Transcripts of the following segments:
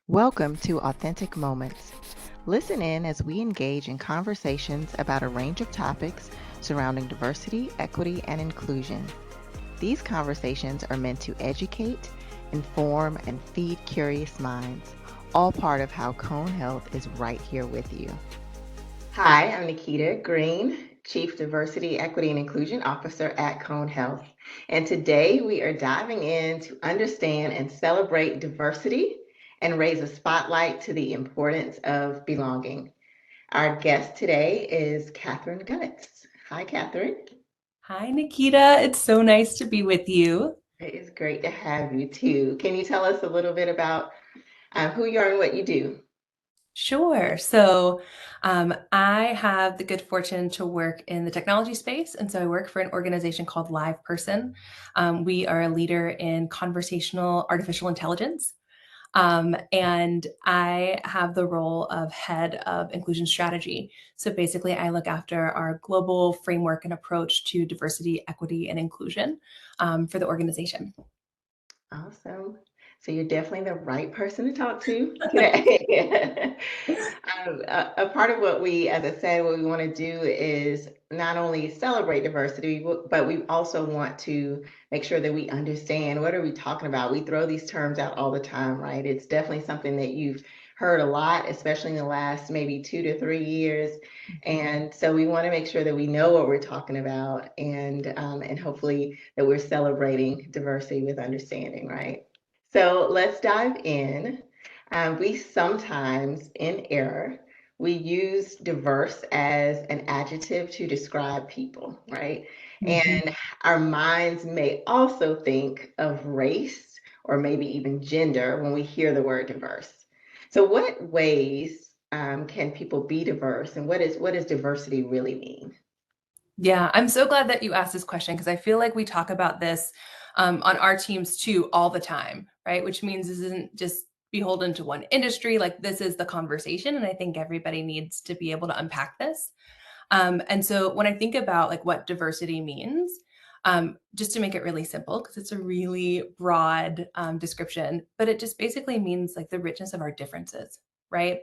Welcome to Authentic Moments. Listen in as we engage in conversations about a range of topics surrounding diversity, equity, and inclusion. These conversations are meant to educate, inform, and feed curious minds, all part of how Cone Health is right here with you. Hi, I'm Nikita Green, Chief Diversity, Equity, and Inclusion Officer at Cone Health. And today we are diving in to understand and celebrate diversity and raise a spotlight to the importance of belonging. Our guest today is Catherine Gunnitz. Hi, Catherine. Hi, Nikita. It's so nice to be with you. It is great to have you too. Can you tell us a little bit about who you are and what you do? Sure. I have the good fortune to work in the technology space. And so I work for an organization called Live Person. We are a leader in conversational artificial intelligence. And I have the role of head of inclusion strategy. So basically, I look after our global framework and approach to diversity, equity, and inclusion for the organization. Awesome. So you're definitely the right person to talk to today. A part of what we, as I said, what we want to do is not only celebrate diversity, but we also want to make sure that we understand what are we talking about. We throw these terms out all the time, right? It's definitely something that you've heard a lot, especially in the last maybe 2 to 3 years. And so we want to make sure that we know what we're talking about and hopefully that we're celebrating diversity with understanding, right? So let's dive in. We sometimes, in error, we use diverse as an adjective to describe people, right? Mhm. And our minds may also think of race or maybe even gender when we hear the word diverse. So, what ways can people be diverse, and what does diversity really mean? Yeah, I'm so glad that you asked this question because I feel like we talk about this on our teams too all the time, right? Which means this isn't just beholden to one industry. Like this is the conversation, and I think everybody needs to be able to unpack this. And so when I think about like what diversity means, just to make it really simple, because it's a really broad description, but it just basically means like the richness of our differences, right?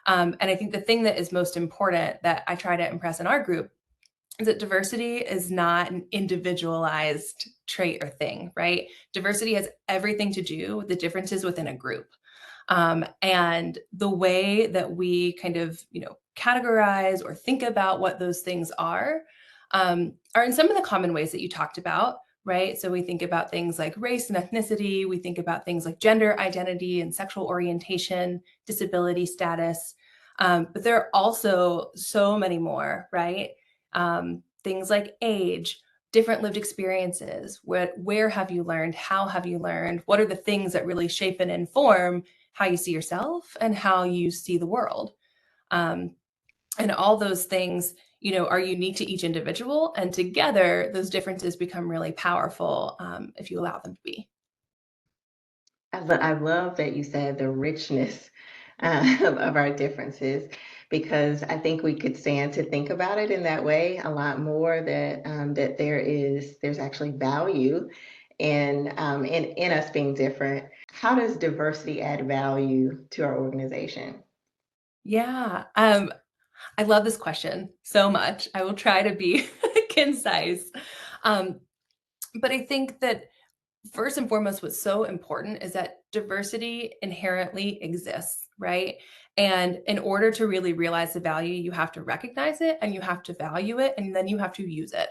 And I think the thing that is most important that I try to impress in our group is that diversity is not an individualized trait or thing, right? Diversity has everything to do with the differences within a group. And the way that we kind of, categorize or think about what those things are in some of the common ways that you talked about, right? So we think about things like race and ethnicity, we think about things like gender identity and sexual orientation, disability status. But there are also so many more, right? Things like age, different lived experiences. Where have you learned? How have you learned? What are the things that really shape and inform how you see yourself and how you see the world? Um, and all those things, are unique to each individual. And together, those differences become really powerful if you allow them to be. I love that you said the richness of our differences because I think we could stand to think about it in that way a lot more that there's actually value in us being different. How does diversity add value to our organization? Yeah. I love this question so much. I will try to be concise. Um, but I think that first and foremost, what's so important is that diversity inherently exists, right? And in order to really realize the value, you have to recognize it and you have to value it and then you have to use it.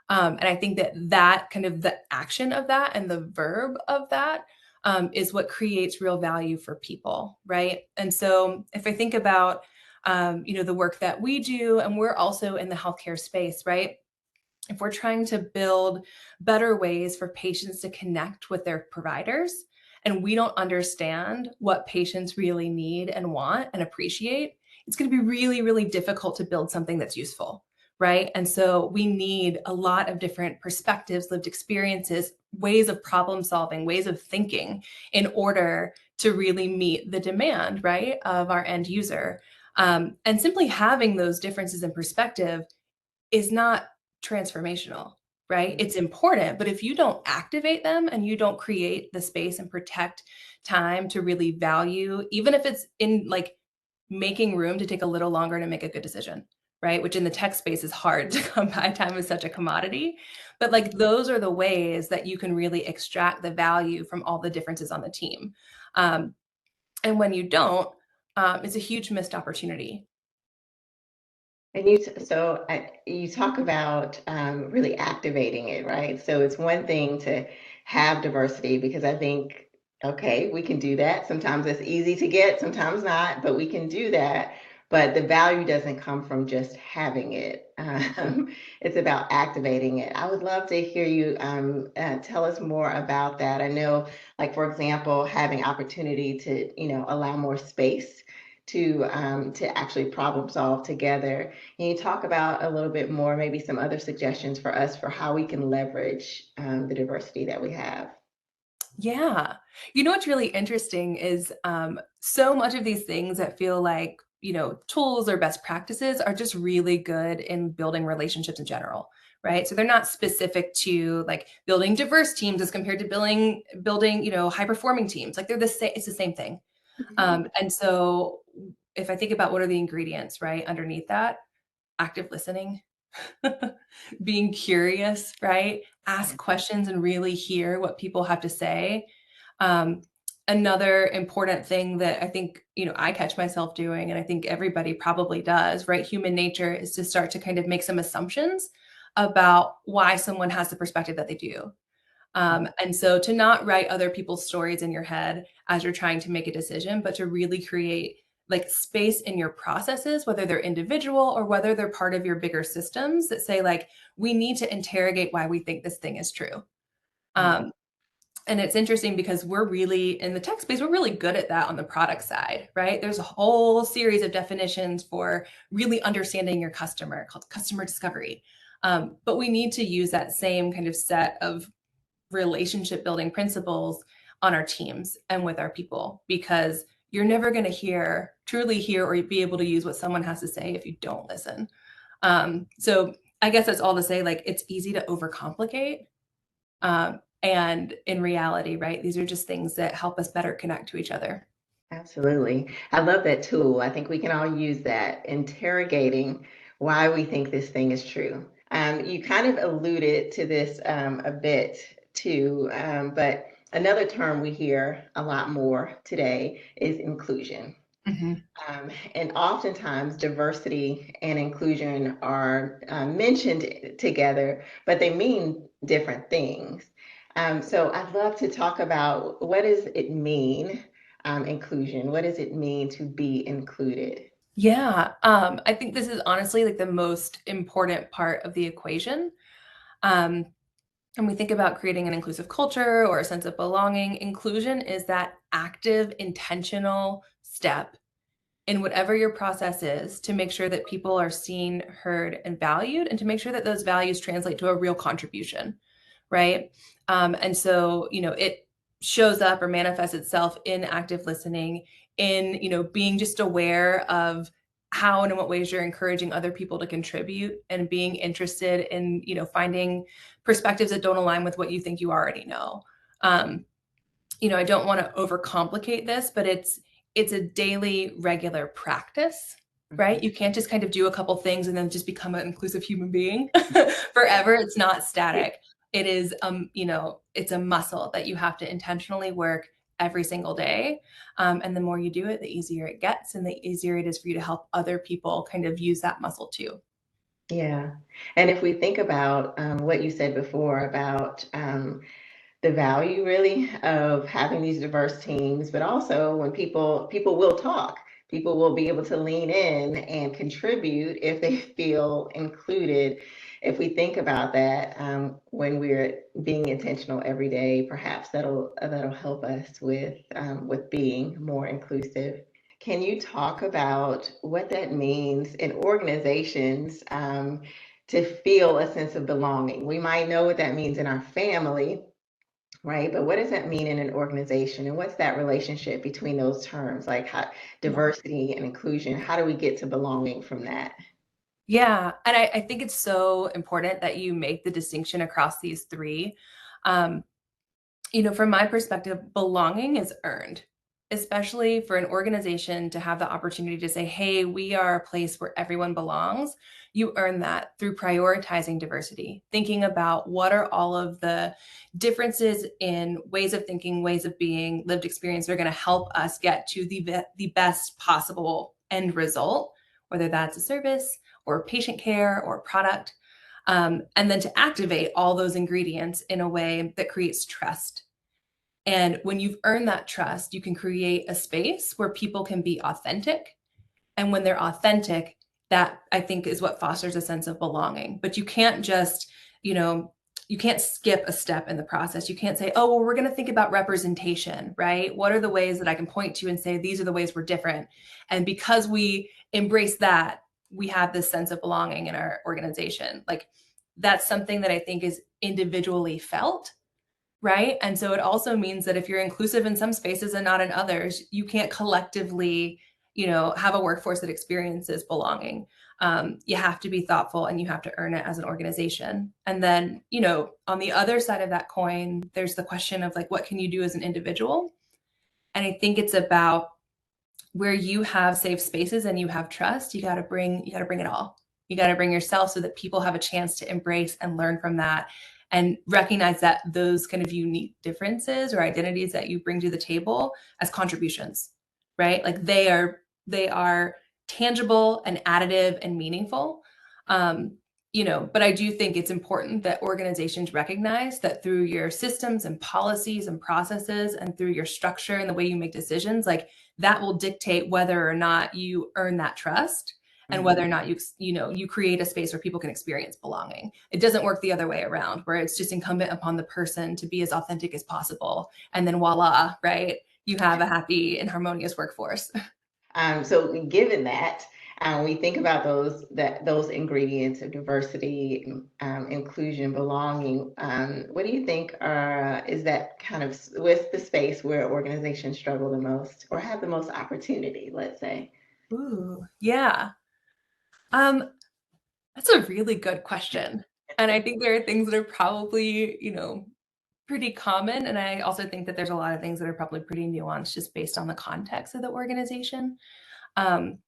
And I think that that kind of the action of that and the verb of that is what creates real value for people, right? And so if I think about, the work that we do, and we're also in the healthcare space, right? If we're trying to build better ways for patients to connect with their providers, and we don't understand what patients really need and want and appreciate, it's going to be really, really difficult to build something that's useful. Right. And so we need a lot of different perspectives, lived experiences, ways of problem solving, ways of thinking in order to really meet the demand, right, of our end user. And simply having those differences in perspective is not transformational. right? It's important, but if you don't activate them and you don't create the space and protect time to really value, even if it's in like making room to take a little longer to make a good decision, right? Which in the tech space is hard to come by. Time is such a commodity. But like those are the ways that you can really extract the value from all the differences on the team. Um, and when you don't, it's a huge missed opportunity. And you talk about really activating it, right? So it's one thing to have diversity because I think, okay, we can do that. Sometimes it's easy to get, sometimes not, but we can do that. But the value doesn't come from just having it. It's about activating it. I would love to hear you tell us more about that. I know, like for example, having opportunity to, allow more space to actually problem solve together. Can you talk about a little bit more, maybe some other suggestions for us for how we can leverage the diversity that we have? Yeah. You know what's really interesting is so much of these things that feel like, tools or best practices are just really good in building relationships in general, right? So they're not specific to like building diverse teams as compared to building, high performing teams. Like they're the same, it's the same thing. Mhm. And so if I think about what are the ingredients, right, underneath that, active listening, being curious, right? Ask questions and really hear what people have to say. Um, Another important thing that I think, I catch myself doing, and I think everybody probably does, right? Human nature is to start to kind of make some assumptions about why someone has the perspective that they do. And so to not write other people's stories in your head as you're trying to make a decision, but to really create like space in your processes, whether they're individual or whether they're part of your bigger systems that say, like, we need to interrogate why we think this thing is true. Mhm. Um, and it's interesting because we're really in the tech space, we're really good at that on the product side, right? There's a whole series of definitions for really understanding your customer called customer discovery. But we need to use that same kind of set of relationship building principles on our teams and with our people because you're never going to truly hear or be able to use what someone has to say if you don't listen. So I guess that's all to say, like, it's easy to overcomplicate. And in reality, right, these are just things that help us better connect to each other. Absolutely. I love that tool. I think we can all use that, interrogating why we think this thing is true. You kind of alluded to this a bit too, but another term we hear a lot more today is inclusion. Mhm. And oftentimes, diversity and inclusion are mentioned together, but they mean different things. So I'd love to talk about what does it mean, inclusion? What does it mean to be included? Yeah, I think this is honestly like the most important part of the equation. Um, and we think about creating an inclusive culture or a sense of belonging, inclusion is that active, intentional step in whatever your process is to make sure that people are seen, heard, and valued, and to make sure that those values translate to a real contribution, right? And so, it shows up or manifests itself in active listening, in, being just aware of how and in what ways you're encouraging other people to contribute and being interested in, finding perspectives that don't align with what you think you already know. Um, I don't want to overcomplicate this, but it's a daily regular practice, right? Mhm. You can't just kind of do a couple things and then just become an inclusive human being forever. It's not static. It is it's a muscle that you have to intentionally work every single day. And the more you do it, the easier it gets and the easier it is for you to help other people kind of use that muscle too. Yeah. And if we think about what you said before about the value really of having these diverse teams, but also when people will talk, people will be able to lean in and contribute if they feel included. If we think about that when we're being intentional every day, perhaps that'll help us with being more inclusive. Can you talk about what that means in organizations to feel a sense of belonging? We might know what that means in our family, right? But what does that mean in an organization? And what's that relationship between those terms, like how, Yeah. diversity and inclusion? How do we get to belonging from that? Yeah, and I think it's so important that you make the distinction across these three. Um, from my perspective, belonging is earned, especially for an organization to have the opportunity to say, hey, we are a place where everyone belongs. You earn that through prioritizing diversity, thinking about what are all of the differences in ways of thinking, ways of being, lived experience that are going to help us get to the best possible end result, whether that's a service or patient care or product. And then to activate all those ingredients in a way that creates trust. And when you've earned that trust, you can create a space where people can be authentic. And when they're authentic, that I think is what fosters a sense of belonging. But you can't just, you know, you can't skip a step in the process. You can't say, oh, well, we're going to think about representation, right? What are the ways that I can point to and say, these are the ways we're different? And because we embrace that, we have this sense of belonging in our organization. Like that's something that I think is individually felt, right? And so it also means that if you're inclusive in some spaces and not in others, you can't collectively, have a workforce that experiences belonging. You have to be thoughtful and you have to earn it as an organization. And then, on the other side of that coin, there's the question of like, what can you do as an individual? And I think it's about where you have safe spaces and you have trust, you got to bring it all. You got to bring yourself so that people have a chance to embrace and learn from that and recognize that those kind of unique differences or identities that you bring to the table as contributions, right? Like they are tangible and additive and meaningful. But I do think it's important that organizations recognize that through your systems and policies and processes and through your structure and the way you make decisions, like that will dictate whether or not you earn that trust and whether or not you create a space where people can experience belonging. It doesn't work the other way around, where it's just incumbent upon the person to be as authentic as possible, and then voila, right, you have a happy and harmonious workforce. So given that, we think about those ingredients of diversity, inclusion, belonging. What do you think is that kind of what's the space where organizations struggle the most or have the most opportunity, let's say? Ooh, yeah. Um, that's a really good question. And I think there are things that are probably, pretty common. And I also think that there's a lot of things that are probably pretty nuanced just based on the context of the organization. Um,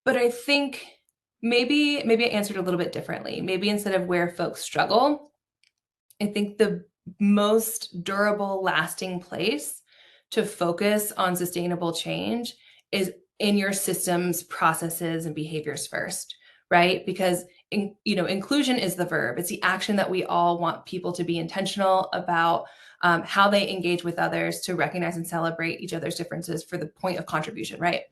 but I think maybe I answered a little bit differently. Maybe instead of where folks struggle, I think the most durable, lasting place to focus on sustainable change is in your systems, processes, and behaviors first, right? Because inclusion is the verb. It's the action that we all want people to be intentional about, how they engage with others, to recognize and celebrate each other's differences for the point of contribution, right?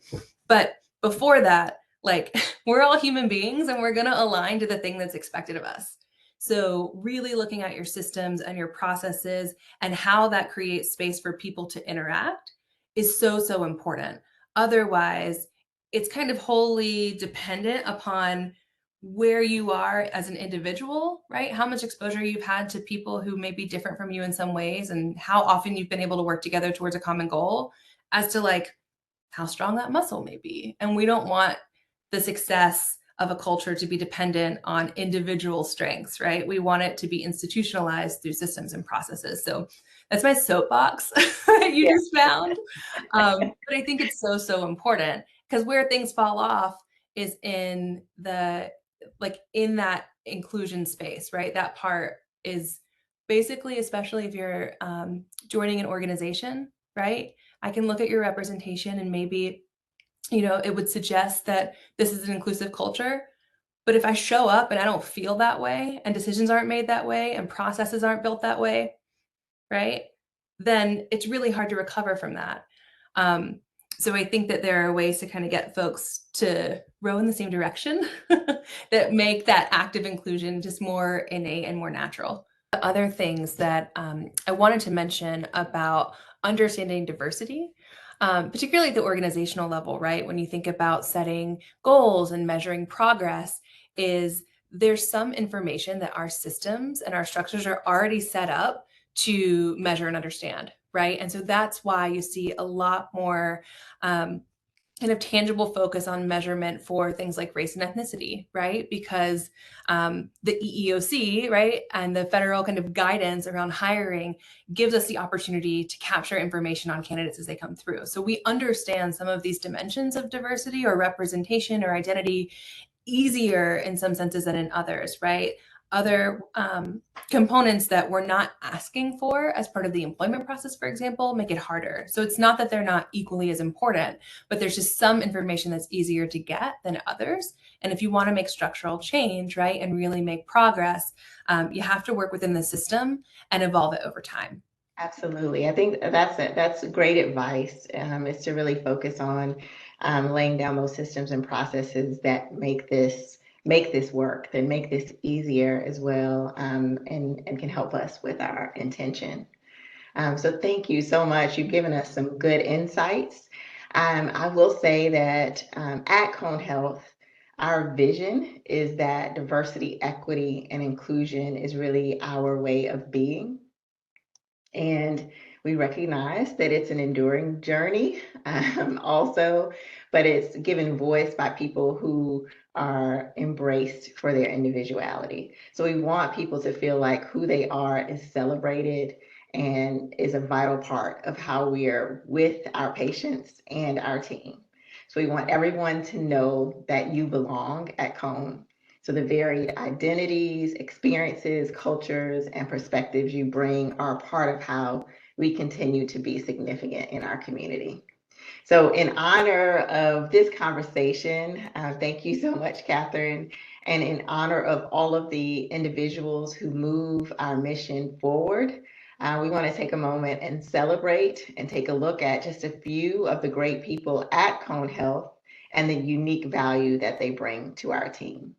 But before that, like we're all human beings and we're going to align to the thing that's expected of us. So really looking at your systems and your processes and how that creates space for people to interact is so, so important. Otherwise, it's kind of wholly dependent upon where you are as an individual, right? How much exposure you've had to people who may be different from you in some ways, and how often you've been able to work together towards a common goal, as to like how strong that muscle may be. And we don't want the success of a culture to be dependent on individual strengths, right? We want it to be institutionalized through systems and processes. So that's my soapbox that you Yeah. just found. But I think it's so, so important, because where things fall off is in in that inclusion space, right? That part is basically, especially if you're joining an organization, right? I can look at your representation and maybe, it would suggest that this is an inclusive culture. But if I show up and I don't feel that way, and decisions aren't made that way, and processes aren't built that way, right? Then it's really hard to recover from that. Um, so I think that there are ways to kind of get folks to row in the same direction that make that active inclusion just more innate and more natural. The other things that I wanted to mention about understanding diversity, particularly at the organizational level, right? When you think about setting goals and measuring progress, is there's some information that our systems and our structures are already set up to measure and understand, right? And so that's why you see a lot more kind of tangible focus on measurement for things like race and ethnicity, right? Because the EEOC, right, and the federal kind of guidance around hiring gives us the opportunity to capture information on candidates as they come through. So we understand some of these dimensions of diversity or representation or identity easier in some senses than in others, right? Other components that we're not asking for as part of the employment process, for example, make it harder. So it's not that they're not equally as important, but there's just some information that's easier to get than others. And if you want to make structural change, right, and really make progress, you have to work within the system and evolve it over time. Absolutely. I think that's great advice, is to really focus on laying down those systems and processes that make this work, that make this easier as well, and can help us with our intention. So thank you so much. You've given us some good insights. I will say that at Cone Health, our vision is that diversity, equity, and inclusion is really our way of being. And we recognize that it's an enduring journey also, but it's given voice by people who are embraced for their individuality. So we want people to feel like who they are is celebrated and is a vital part of how we are with our patients and our team. So we want everyone to know that you belong at Cone. So the varied identities, experiences, cultures, and perspectives you bring are part of how we continue to be significant in our community. So in honor of this conversation, thank you so much, Catherine. And in honor of all of the individuals who move our mission forward, we want to take a moment and celebrate and take a look at just a few of the great people at Cone Health and the unique value that they bring to our team.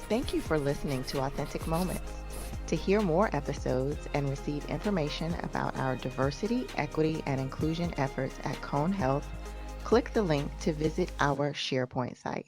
Thank you for listening to Authentic Moments. To hear more episodes and receive information about our diversity, equity, and inclusion efforts at Cone Health, click the link to visit our SharePoint site.